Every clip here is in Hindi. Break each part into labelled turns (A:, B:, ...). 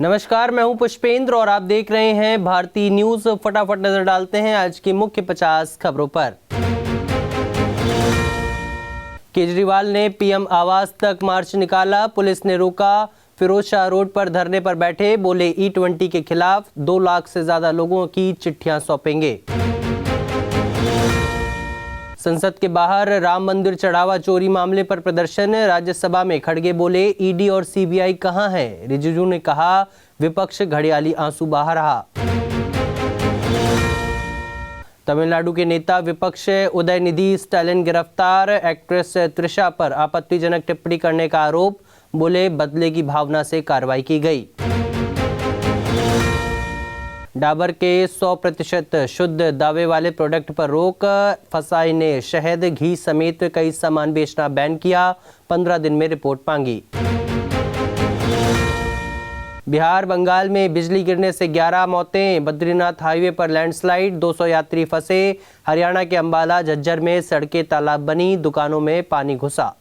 A: नमस्कार, मैं हूं पुष्पेंद्र और आप देख रहे हैं भारतीय न्यूज। फटाफट नजर डालते हैं आज की मुख्य 50 खबरों पर। केजरीवाल ने पीएम आवास तक मार्च निकाला, पुलिस ने रोका। फिरोज शाह रोड पर धरने पर बैठे, बोले E20 के खिलाफ 2 लाख से ज्यादा लोगों की चिट्ठियां सौंपेंगे। संसद के बाहर राम मंदिर चढ़ावा चोरी मामले पर प्रदर्शन, राज्यसभा में खड़गे बोले ईडी और सीबीआई कहां है। रिजिजू ने कहा विपक्ष घड़ियाली आंसू बहा रहा। तमिलनाडु के नेता विपक्ष उदयनिधि स्टालिन गिरफ्तार, एक्ट्रेस त्रिशा पर आपत्तिजनक टिप्पणी करने का आरोप, बोले बदले की भावना से कार्रवाई की गई। डाबर के 100% शुद्ध दावे वाले प्रोडक्ट पर रोक, फसाई ने शहद घी समेत कई सामान बेचना बैन किया, 15 दिन में रिपोर्ट मांगी। बिहार बंगाल में बिजली गिरने से 11 मौतें, बद्रीनाथ हाईवे पर लैंडस्लाइड, 200 यात्री फंसे। हरियाणा के अंबाला झज्जर में सड़कें तालाब बनी, दुकानों में पानी घुसा।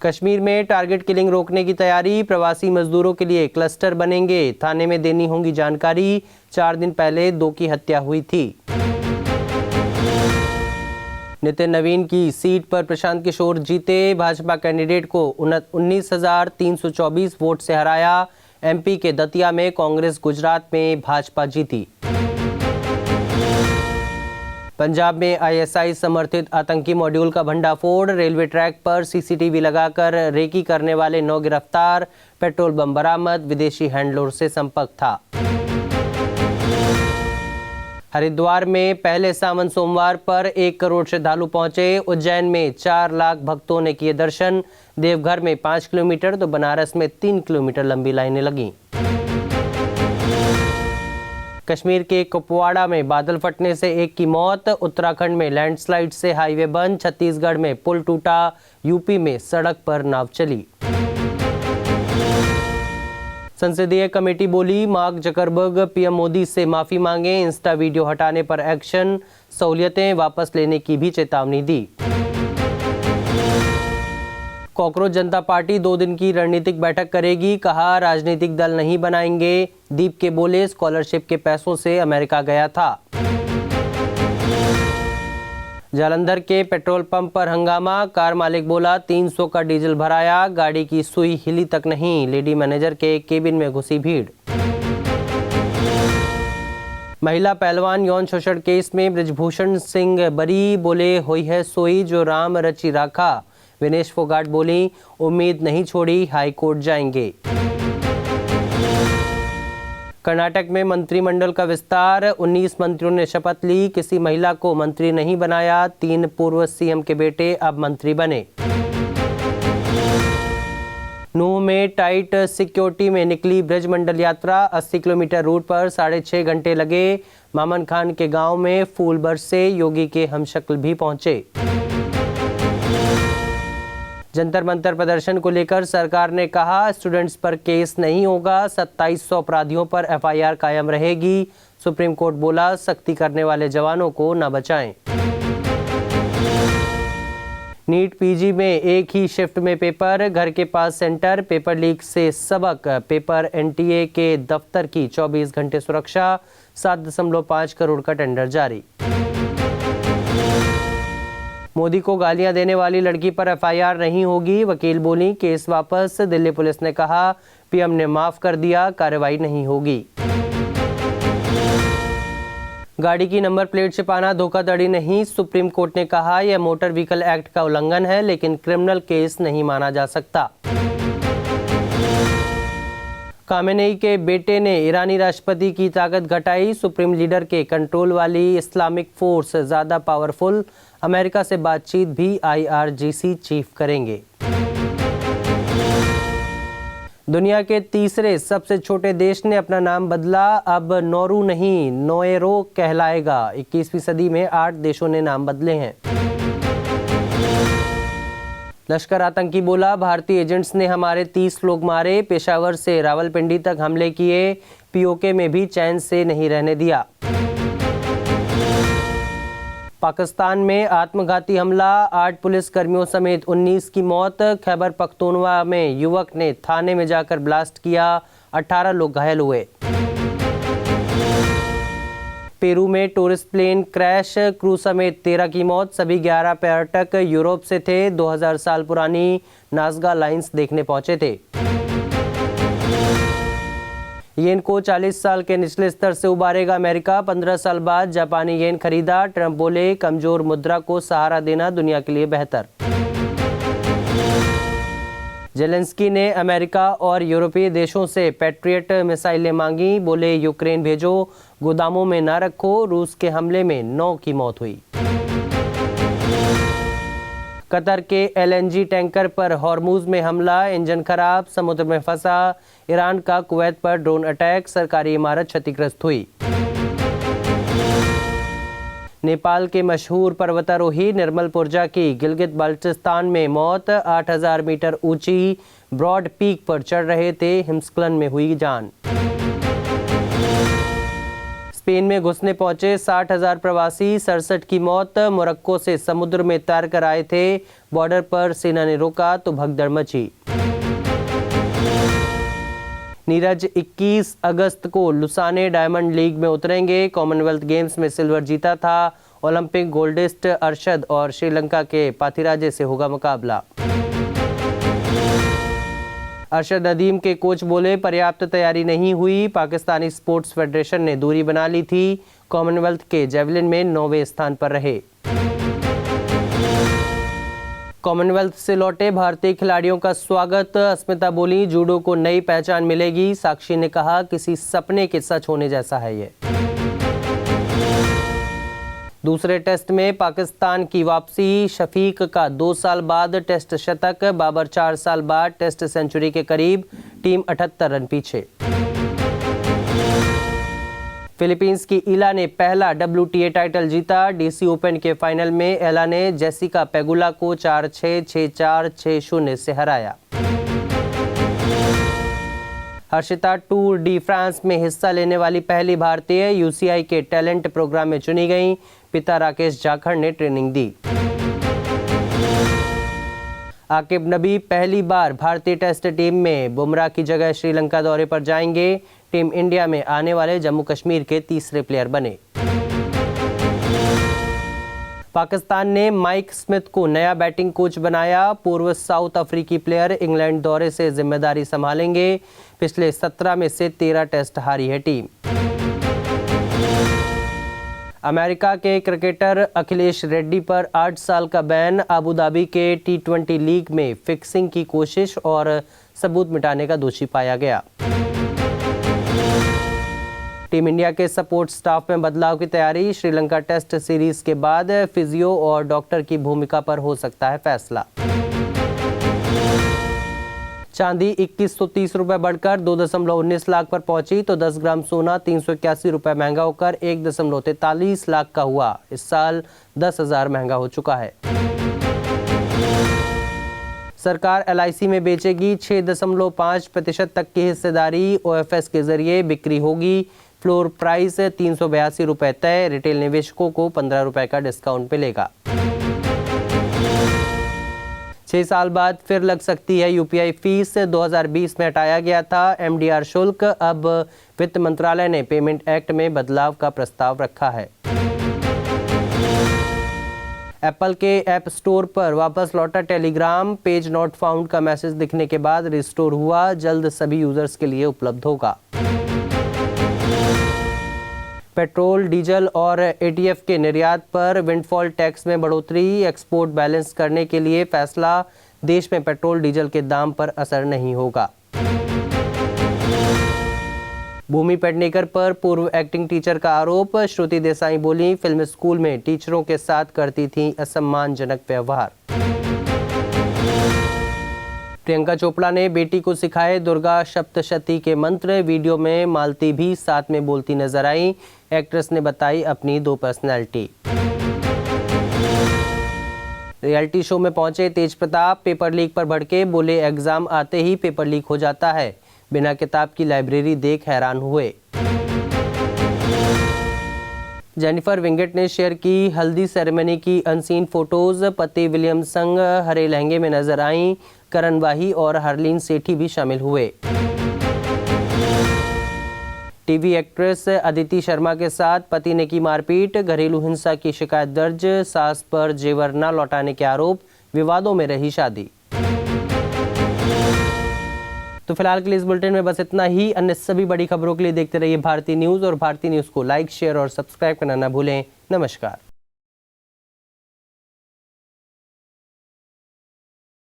A: कश्मीर में टारगेट किलिंग रोकने की तैयारी, प्रवासी मजदूरों के लिए क्लस्टर बनेंगे, थाने में देनी होगी जानकारी। 4 दिन पहले 2 की हत्या हुई थी। नितिन नवीन की सीट पर प्रशांत किशोर जीते, भाजपा कैंडिडेट को 19,324 वोट से हराया। MP के दतिया में कांग्रेस, गुजरात में भाजपा जीती। पंजाब में ISI समर्थित आतंकी मॉड्यूल का भंडाफोड़, रेलवे ट्रैक पर CCTV लगाकर रेकी करने वाले 9 गिरफ्तार, पेट्रोल बम बरामद, विदेशी हैंडलर से संपर्क था। हरिद्वार में पहले सावन सोमवार पर 1 करोड़ श्रद्धालु पहुंचे, उज्जैन में 4 लाख भक्तों ने किए दर्शन, देवघर में 5 किलोमीटर तो बनारस में 3 किलोमीटर लंबी लाइनें लगीं। कश्मीर के कुपवाड़ा में बादल फटने से 1 की मौत, उत्तराखंड में लैंडस्लाइड से हाईवे बंद, छत्तीसगढ़ में पुल टूटा, यूपी में सड़क पर नाव चली। संसदीय कमेटी बोली मार्क जकरबर्ग PM मोदी से माफी मांगे, इंस्टा वीडियो हटाने पर एक्शन, सहूलियतें वापस लेने की भी चेतावनी दी। कॉकरोच जनता पार्टी 2 दिन की रणनीतिक बैठक करेगी, कहा राजनीतिक दल नहीं बनाएंगे। दीप के बोले स्कॉलरशिप के पैसों से अमेरिका गया था। जालंधर के पेट्रोल पंप पर हंगामा, कार मालिक बोला 300 का डीजल भराया, गाड़ी की सुई हिली तक नहीं, लेडी मैनेजर के केबिन में घुसी भीड़। महिला पहलवान यौन शोषण केस में बृजभूषण सिंह बरी, बोले हुई है सोई जो राम रचि राखा। विनेश फोगाट बोली उम्मीद नहीं छोड़ी, हाई कोर्ट जाएंगे। कर्नाटक में मंत्रिमंडल का विस्तार, 19 मंत्रियों ने शपथ ली, किसी महिला को मंत्री नहीं बनाया, 3 पूर्व CM के बेटे अब मंत्री बने। नूह में टाइट सिक्योरिटी में निकली ब्रजमंडल यात्रा, 80 किलोमीटर रूट पर 6.5 घंटे लगे। मामन खान के गांव में फूल बरसे, योगी के हमशक्ल भी पहुंचे। जंतर मंतर प्रदर्शन को लेकर सरकार ने कहा स्टूडेंट्स पर केस नहीं होगा, 2700 अपराधियों पर FIR कायम रहेगी। सुप्रीम कोर्ट बोला सख्ती करने वाले जवानों को न बचाएं। नीट PG में एक ही शिफ्ट में पेपर, घर के पास सेंटर, पेपर लीक से सबक, पेपर NTA के दफ्तर की 24 घंटे सुरक्षा, 7.5 करोड़ का टेंडर जारी। मोदी को गालियां देने वाली लड़की पर FIR नहीं होगी, वकील बोली केस वापस। दिल्ली पुलिस ने कहा PM ने माफ कर दिया, कार्रवाई नहीं होगी। गाड़ी की नंबर प्लेट छिपाना धोखाधड़ी नहीं, सुप्रीम कोर्ट ने कहा यह मोटर व्हीकल एक्ट का उल्लंघन है, लेकिन क्रिमिनल केस नहीं माना जा सकता। खामेनेई के बेटे ने ईरानी राष्ट्रपति की ताकत घटाई, सुप्रीम लीडर के कंट्रोल वाली इस्लामिक फोर्स ज्यादा पावरफुल, अमेरिका से बातचीत भी IRGC चीफ करेंगे। दुनिया के तीसरे सबसे छोटे देश ने अपना नाम बदला, अब नौरू नहीं नोएरो कहलाएगा। 21वीं सदी में 8 देशों ने नाम बदले हैं। लश्कर आतंकी बोला भारतीय एजेंट्स ने हमारे 30 लोग मारे, पेशावर से रावलपिंडी तक हमले किए, POK में भी चैन से नहीं रहने दिया। पाकिस्तान में आत्मघाती हमला, 8 पुलिसकर्मियों समेत 19 की मौत। खैबर पख्तूनवा में युवक ने थाने में जाकर ब्लास्ट किया, 18 लोग घायल हुए। पेरू में टूरिस्ट प्लेन क्रैश, क्रू समेत 13 की मौत। सभी 11 पर्यटक यूरोप से थे, 2000 साल पुरानी नाज़गा लाइन्स देखने पहुंचे थे। येन को 40 साल के निचले स्तर से उबारेगा अमेरिका, 15 साल बाद जापानी येन खरीदा। ट्रंप बोले, कमजोर मुद्रा को सहारा देना दुनिया के लिए बेहतर। जेलेंस्की ने अमेरिका और यूरोपीय देशों से पैट्रियट मिसाइलें मांगी, बोले यूक्रेन भेजो, गोदामों में न रखो। रूस के हमले में 9 की मौत हुई। कतर के LNG टैंकर पर हॉर्मुज में हमला, इंजन खराब, समुद्र में फंसा। ईरान का कुवैत पर ड्रोन अटैक, सरकारी इमारत क्षतिग्रस्त हुई। नेपाल के मशहूर पर्वतारोही निर्मल पुरजा की गिलगित बाल्टिस्तान में मौत। 8000 मीटर ऊंची ब्रॉड पीक पर चढ़ रहे थे, हिमस्खलन में हुई जान। स्पेन में घुसने पहुंचे 60,000 प्रवासी, 67 की मौत। मोरक्को से समुद्र में तैर कर आए थे, बॉर्डर पर सेना ने रोका तो भगदड़ मची। नीरज 21 अगस्त को लुसाने डायमंड लीग में उतरेंगे, कॉमनवेल्थ गेम्स में सिल्वर जीता था। ओलंपिक गोल्डिस्ट अरशद और श्रीलंका के पाथिराजे से होगा मुकाबला। अरशद नदीम के कोच बोले, पर्याप्त तैयारी नहीं हुई। पाकिस्तानी स्पोर्ट्स फेडरेशन ने दूरी बना ली थी। कॉमनवेल्थ के जेवलिन में 9वें स्थान पर रहे। कॉमनवेल्थ से लौटे भारतीय खिलाड़ियों का स्वागत, अस्मिता बोली, जूडो को नई पहचान मिलेगी। साक्षी ने कहा, किसी सपने के सच होने जैसा है ये। दूसरे टेस्ट में पाकिस्तान की वापसी, शफीक का 2 साल बाद टेस्ट शतक, बाबर 4 साल बाद टेस्ट सेंचुरी के करीब, टीम 78 रन पीछे। फिलीपींस की इला ने पहला WTA टाइटल जीता। DC ओपन के फाइनल में एला ने जेसिका पेगुला को 4-6, 6-4, 6-0 से हराया। हर्षिता टूर डी फ्रांस में हिस्सा लेने वाली पहली भारतीय UCI के टैलेंट प्रोग्राम में चुनी गई। पिता राकेश जाखड़ ने ट्रेनिंग दी। आकिब नबी पहली बार भारतीय टेस्ट टीम में, बुमराह की जगह श्रीलंका दौरे पर जाएंगे। टीम इंडिया में आने वाले जम्मू कश्मीर के तीसरे प्लेयर बने। पाकिस्तान ने माइक स्मिथ को नया बैटिंग कोच बनाया। पूर्व साउथ अफ्रीकी प्लेयर इंग्लैंड दौरे से जिम्मेदारी संभालेंगे। पिछले 17 में से 13 टेस्ट हारी है टीम। अमेरिका के क्रिकेटर अखिलेश रेड्डी पर 8 साल का बैन। अबू धाबी के T20 लीग में फिक्सिंग की कोशिश और सबूत मिटाने का दोषी पाया गया। टीम इंडिया के सपोर्ट स्टाफ में बदलाव की तैयारी। श्रीलंका टेस्ट सीरीज के बाद फिजियो और डॉक्टर की भूमिका पर हो सकता है फैसला। चांदी 2130 रुपए बढ़कर 2.19 लाख पर पहुंची तो 10 ग्राम सोना 381 रुपए महंगा होकर 1.43 लाख का हुआ। इस साल 10,000 महंगा हो चुका है। सरकार LIC में बेचेगी 6.5% तक की हिस्सेदारी। OFS के जरिए बिक्री होगी। फ्लोर प्राइस 382 रुपए तय। रिटेल निवेशकों को 15 रुपए का डिस्काउंट मिलेगा। 6 साल बाद फिर लग सकती है UPI फीस। 2020 में हटाया गया था MDR शुल्क। अब वित्त मंत्रालय ने पेमेंट एक्ट में बदलाव का प्रस्ताव रखा है। एप्पल के ऐप स्टोर पर वापस लौटा टेलीग्राम। पेज नॉट फाउंड का मैसेज दिखने के बाद रिस्टोर हुआ। जल्द सभी यूजर्स के लिए उपलब्ध होगा। पेट्रोल, डीजल और ATF के निर्यात पर विंडफॉल टैक्स में बढ़ोतरी। एक्सपोर्ट बैलेंस करने के लिए फैसला। देश में पेट्रोल डीजल के दाम पर असर नहीं होगा। भूमि पेडनेकर पर पूर्व एक्टिंग टीचर का आरोप। श्रुति देसाई बोली, फिल्म स्कूल में टीचरों के साथ करती थी असम्मानजनक व्यवहार। प्रियंका चोपड़ा ने बेटी को सिखाए दुर्गा सप्तशती के मंत्र। वीडियो में मालती भी साथ में बोलती नजर आई। एक्ट्रेस ने बताई अपनी 2 पर्सनैलिटी। रियलिटी शो में पहुंचे तेज प्रताप। पेपर लीक पर भड़के, बोले एग्जाम आते ही पेपर लीक हो जाता है। बिना किताब की लाइब्रेरी देख हैरान हुए। जेनिफर विंगेट ने शेयर की हल्दी सेरेमनी की अनसीन फोटोज। पति विलियम संग हरे लहंगे में नजर आईं। करण वाही और हरलीन सेठी भी शामिल हुए। टीवी एक्ट्रेस अदिति शर्मा के साथ पति ने की मारपीट। घरेलू हिंसा की शिकायत दर्ज। सास पर जेवर न लौटाने के आरोप। विवादों में रही शादी। तो फिलहाल के लिए इस बुलेटिन में बस इतना ही। अन्य सभी बड़ी खबरों के लिए देखते रहिए भारतीय न्यूज़ और भारतीय न्यूज़ को लाइक, शेयर और सब्सक्राइब करना न भूलें। नमस्कार।